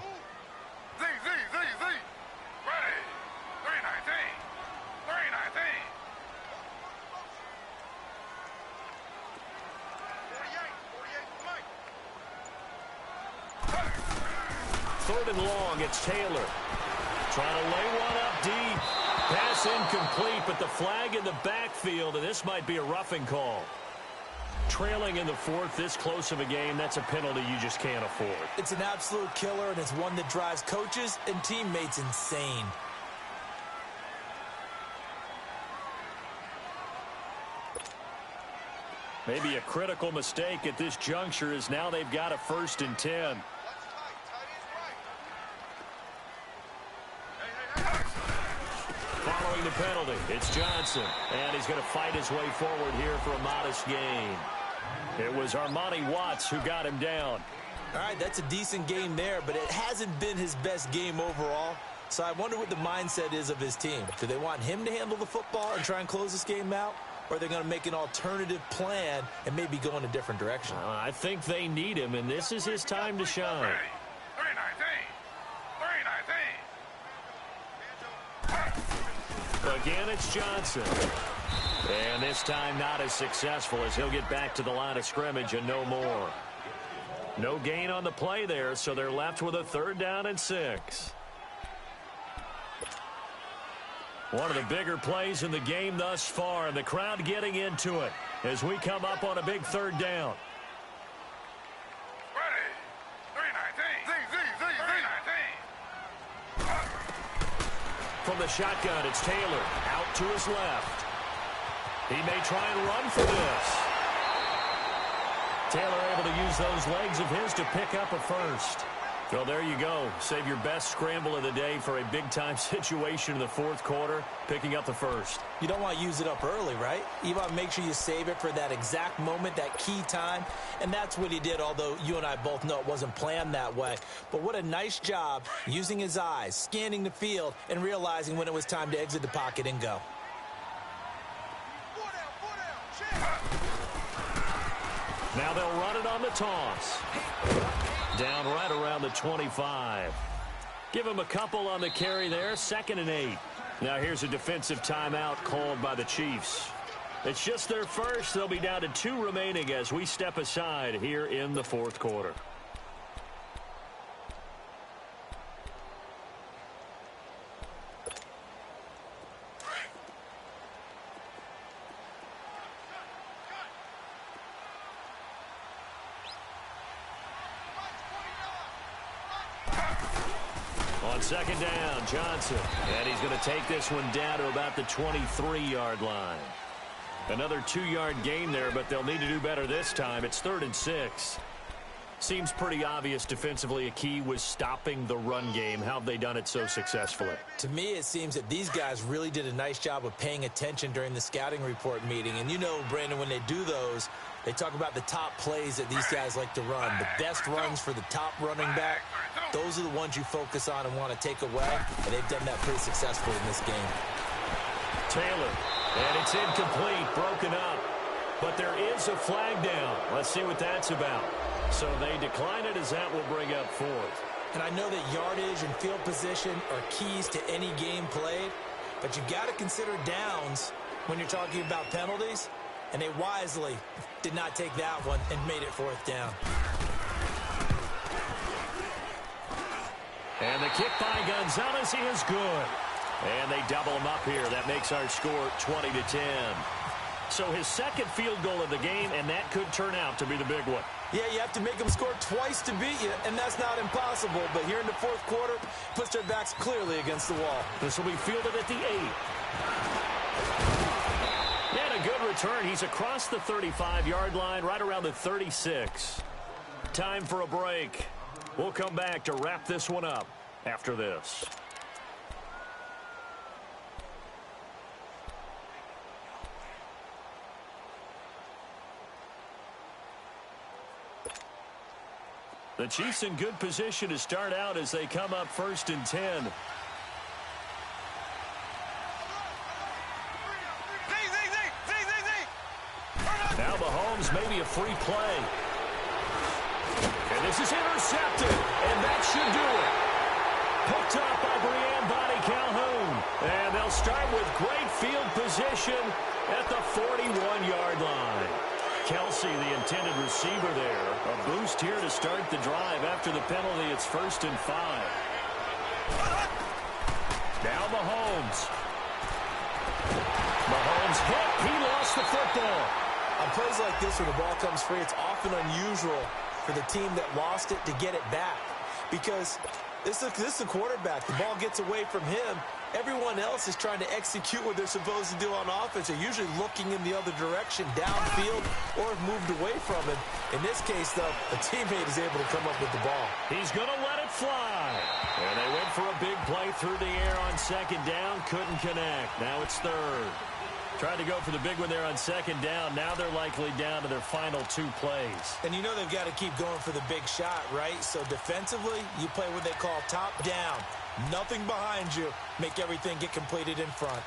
Third and long, it's Taylor. Trying to lay one up deep. Pass incomplete, but the flag in the backfield, and this might be a roughing call. Trailing in the fourth, this close of a game, that's a penalty you just can't afford. It's an absolute killer, and it's one that drives coaches and teammates insane. Maybe a critical mistake at this juncture is now they've got a 1st and 10. Following the penalty, it's Johnson, and he's going to fight his way forward here for a modest gain. It was Armani Watts who got him down. All right, that's a decent game there, but it hasn't been his best game overall. So I wonder what the mindset is of his team. Do they want him to handle the football and try and close this game out? Or are they going to make an alternative plan and maybe go in a different direction? I think they need him, and this is his time to shine. Again, it's Johnson. And this time not as successful as he'll get back to the line of scrimmage and no more. No gain on the play there, so they're left with a 3rd down and 6. One of the bigger plays in the game thus far, and the crowd getting into it as we come up on a big 3rd down. From the shotgun, it's Taylor out to his left. He may try and run for this. Taylor able to use those legs of his to pick up a 1st. Well, there you go. Save your best scramble of the day for a big-time situation in the 4th quarter, picking up the 1st. You don't want to use it up early, right? You want to make sure you save it for that exact moment, that key time, and that's what he did, although you and I both know it wasn't planned that way. But what a nice job using his eyes, scanning the field, and realizing when it was time to exit the pocket and go. Now they'll run it on the toss. Down right around the 25. Give him a couple on the carry there. 2nd and 8. Now here's a defensive timeout called by the Chiefs. It's just their first. They'll be down to 2 remaining as we step aside here in the 4th quarter. On 2nd down, Johnson. And he's going to take this one down to about the 23-yard line. Another 2-yard gain there, but they'll need to do better this time. It's 3rd and 6. Seems pretty obvious defensively a key was stopping the run game. How have they done it so successfully? To me, it seems that these guys really did a nice job of paying attention during the scouting report meeting. And you know, Brandon, when they do those, They talk about the top plays that these guys like to run. The best runs for the top running back, those are the ones you focus on and want to take away, and they've done that pretty successfully in this game. Taylor, and it's incomplete, broken up. But there is a flag down. Let's see what that's about. So they decline it as that will bring up fourth. And I know that yardage and field position are keys to any game played, but you've got to consider downs when you're talking about penalties, and they wisely did not take that one and made it fourth down. And the kick by Gonzalez is good. And they double him up here. That makes our score 20-10. So his second field goal of the game, and that could turn out to be the big one. Yeah, you have to make them score twice to beat you, and that's not impossible. But here in the fourth quarter, puts their backs clearly against the wall. This will be fielded at the 8. And a good return. He's across the 35-yard line, right around the 36. Time for a break. We'll come back to wrap this one up after this. The Chiefs in good position to start out as they come up 1st and 10. Now Mahomes, maybe a free play. And this is intercepted, and that should do it. Picked up by Brian Calhoun. And they'll start with great field position at the 41-yard line. Kelsey, the intended receiver there. A boost here to start the drive. After the penalty, it's 1st and 5. Now Mahomes. Mahomes hit. He lost the football. On plays like this where the ball comes free, it's often unusual for the team that lost it to get it back. Because this is the quarterback. The ball gets away from him. Everyone else is trying to execute what they're supposed to do on offense. They're usually looking in the other direction, downfield, or have moved away from it. In this case, though, a teammate is able to come up with the ball. He's going to let it fly. And they went for a big play through the air on 2nd down. Couldn't connect. Now it's 3rd. Tried to go for the big one there on 2nd down. Now they're likely down to their final 2 plays. And you know they've got to keep going for the big shot, right? So defensively, you play what they call top down. Nothing behind you. Make everything get completed in front.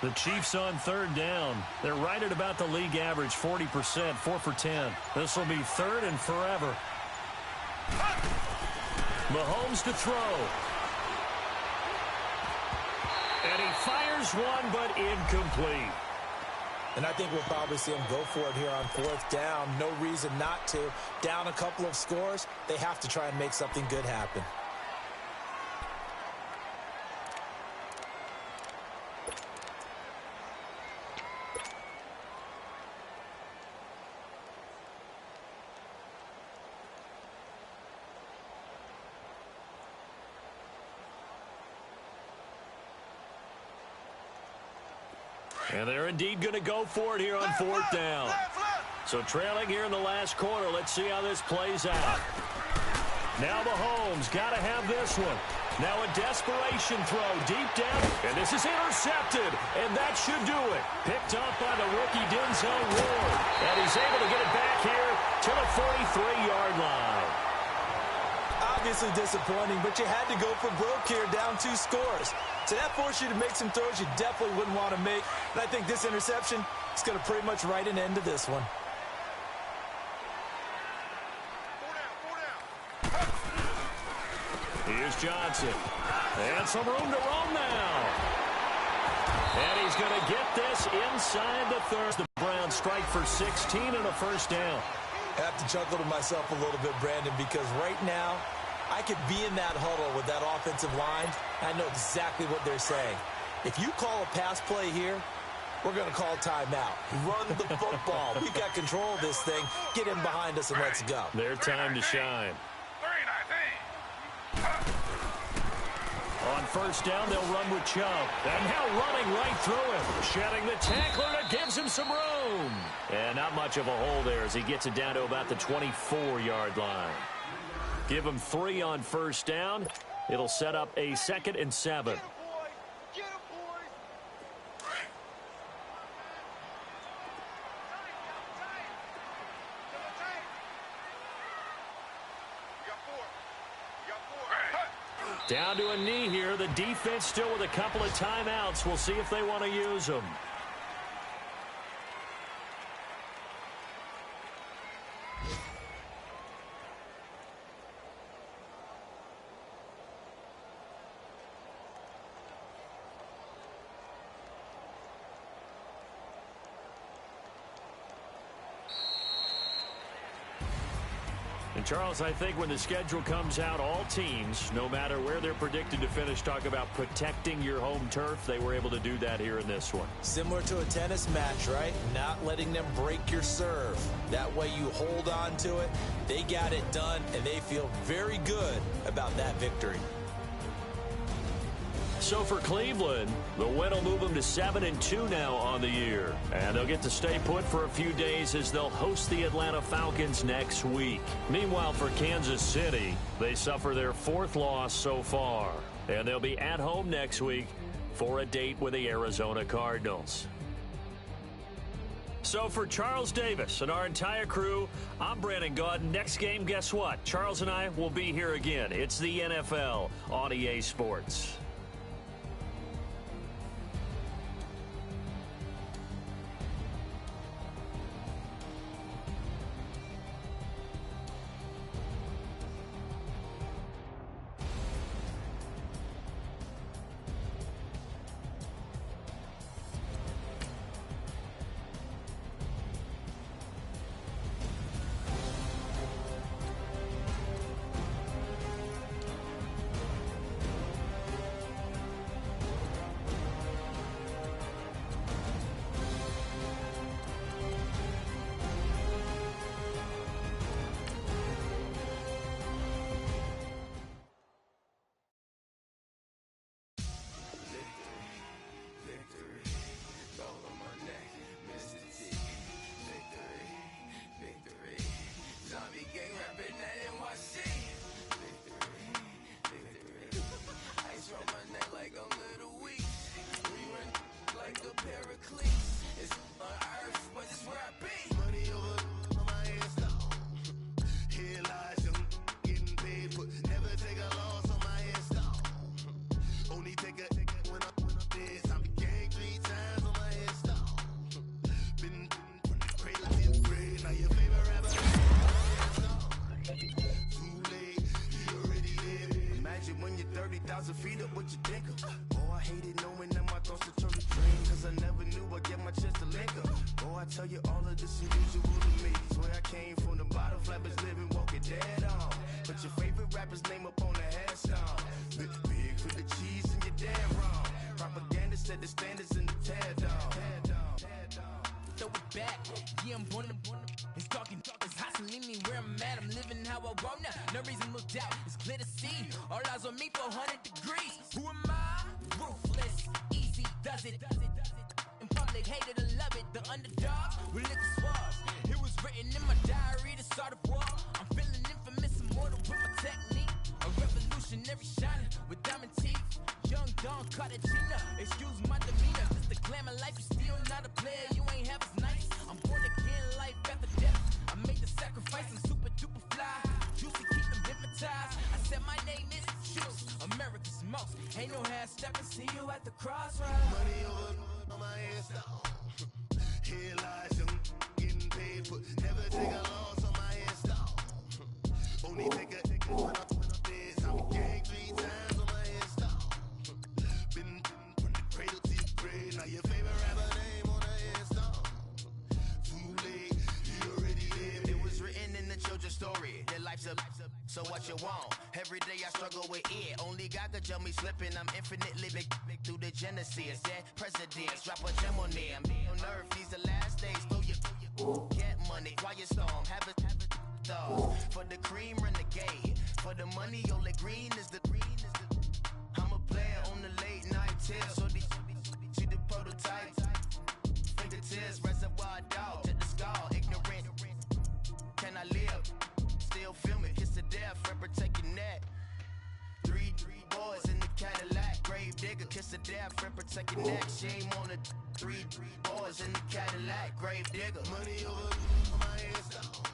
The Chiefs on 3rd down. They're right at about the league average, 40%, 4 for 10. This will be 3rd and forever. Mahomes to throw. And he fires one, but incomplete. And I think we'll probably see him go for it here on 4th down. No reason not to. Down a couple of scores, they have to try and make something good happen. And they're indeed going to go for it here on 4th down. So trailing here in the last quarter. Let's see how this plays out. Now Mahomes got to have this one. Now a desperation throw deep down. And this is intercepted. And that should do it. Picked up by the rookie Denzel Ward. And he's able to get it back here to the 43-yard line. Obviously disappointing, but you had to go for broke here, down 2 scores. So that forced you to make some throws you definitely wouldn't want to make. And I think this interception is going to pretty much write an end to this one. Here's Johnson. And some room to roam now. And he's going to get this inside the 3rd. The Browns strike for 16 and a 1st down. I have to chuckle to myself a little bit, Brandon, because right now I could be in that huddle with that offensive line. I know exactly what they're saying. If you call a pass play here, we're going to call timeout. Run the football. We've got control of this thing. Get in behind us and let's go. Their time to shine. On 1st down, they'll run with Chubb. And now running right through him. Shedding the tackler that gives him some room. And not much of a hole there as he gets it down to about the 24-yard line. Give them 3 on first down. It'll set up a 2nd and 7. Get him, boys. Get him, boys. You got 4. You got 4. Down to a knee here. The defense still with a couple of timeouts. We'll see if they want to use them. And Charles, I think when the schedule comes out, all teams, no matter where they're predicted to finish, talk about protecting your home turf. They were able to do that here in this one. Similar to a tennis match, right? Not letting them break your serve. That way you hold on to it. They got it done, and they feel very good about that victory. So for Cleveland, the win will move them to 7-2 now on the year. And they'll get to stay put for a few days as they'll host the Atlanta Falcons next week. Meanwhile, for Kansas City, they suffer their 4th loss so far. And they'll be at home next week for a date with the Arizona Cardinals. So for Charles Davis and our entire crew, I'm Brandon Gaudin. Next game, guess what? Charles and I will be here again. It's the NFL on EA Sports. Feet up, what you think of? Oh, I hated knowing that my thoughts would turn to dream, cause I never knew I'd get my chance to link up. Oh, I tell you all of this unusual to me. Swear I came from the bottom, flappers living, walking dead on. Put your favorite rapper's name up on the headstone. Big for the cheese and you're damn wrong. Propaganda set the standards in the tear down. Throw it back, yeah, I'm born it's talking, it's hustling me where I'm at. I'm living how I want now. No reason to doubt, it's clear to see. All eyes on me for 100 degrees. Who am I? Ruthless, easy, does it. In public, hated or love it. The underdog, religious wars. It was written in my diary to start a war. I'm feeling infamous, immortal with my technique. A revolutionary shining with diamond teeth. Young Don Cartagena, excuse my demeanor. Just the glamour life, you still not a player. You ain't half as nice. I'm born again, life after death. I made the sacrifice, I'm super duper fly. Juicy, keep them hypnotized. I said my name is Juice, America's most. Ain't no half stepping, see you at the crossroads. Money over on my headstone. Here lies young, getting paid, but never take a loss on my headstone. Only take a when I'm dead. I'm gang 3 times on my headstone. Been from the cradle to the grave. Now your favorite rapper name on the headstone. Too late, you already lived. It was written in the children's story. Their life's a so what you want? Every day I struggle with it. Only God could tell me slipping. I'm infinitely big through the genesis. Dead presidents, drop a gem on them. On earth, these the last days. Throw your get money, quiet storm. Have a dog. For the cream, renegade. For the money, only green is the I'm a player on the late night tips. So these see the prototype. Fingertips, reservoir dog. Check the skull, ignorant. Can I live? Still film it, kiss to death. friend, protect your neck. Three boys in the Cadillac. Grave digger, kiss the death friend, protect your neck. Shame on the three boys in the Cadillac. Grave digger. Money over my hairstyle.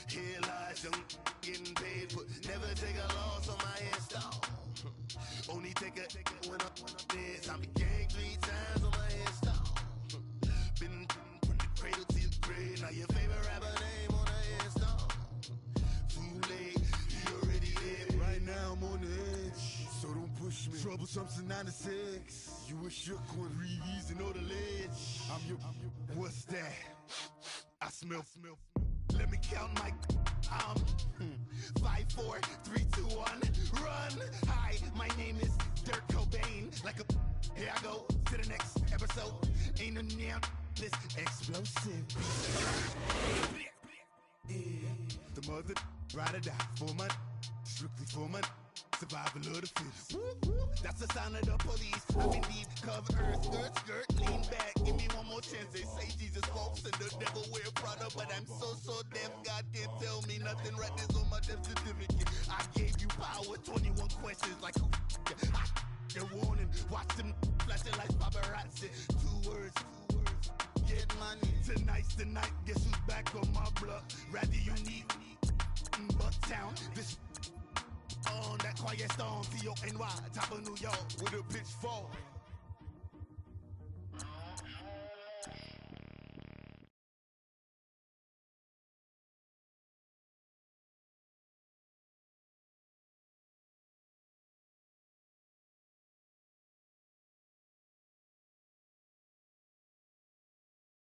Here lies young, getting paid, but never take a loss on my hairstyle. Only take a when I'm dead. I'm gang 3 times on my hairstyle. Been from the cradle to the grave. Now your favorite rapper name on a hairstyle. Too late, you already dead. Right now I'm on the edge, so don't push me. Troublesome to 9 to 6. You a shook one, Reeves and know the ledge. I'm your, what's that? I smell. Let me count my 5, 4, 3, 2, 1, run. Hi, my name is Dirk Cobain. Like a, here I go to the next episode. Ain't a damn this explosive. The mother ride or die for my, strictly for my survival of the fittest. That's the sound of the police. I'm in deep cover earth, skirt, lean back. Give me one more chance. They say Jesus walks and the devil wear Prada, but I'm so deaf. God can't tell me nothing. Right there's on my death certificate. I gave you power. 21 questions like who? They're warning. Watch them flashing like paparazzi. 2 words. Get money. Tonight's the night. Guess who's back on my block? Rather unique. Bucktown. This on that quiet storm, T-O-N-Y, top of New York, with a pitchfork.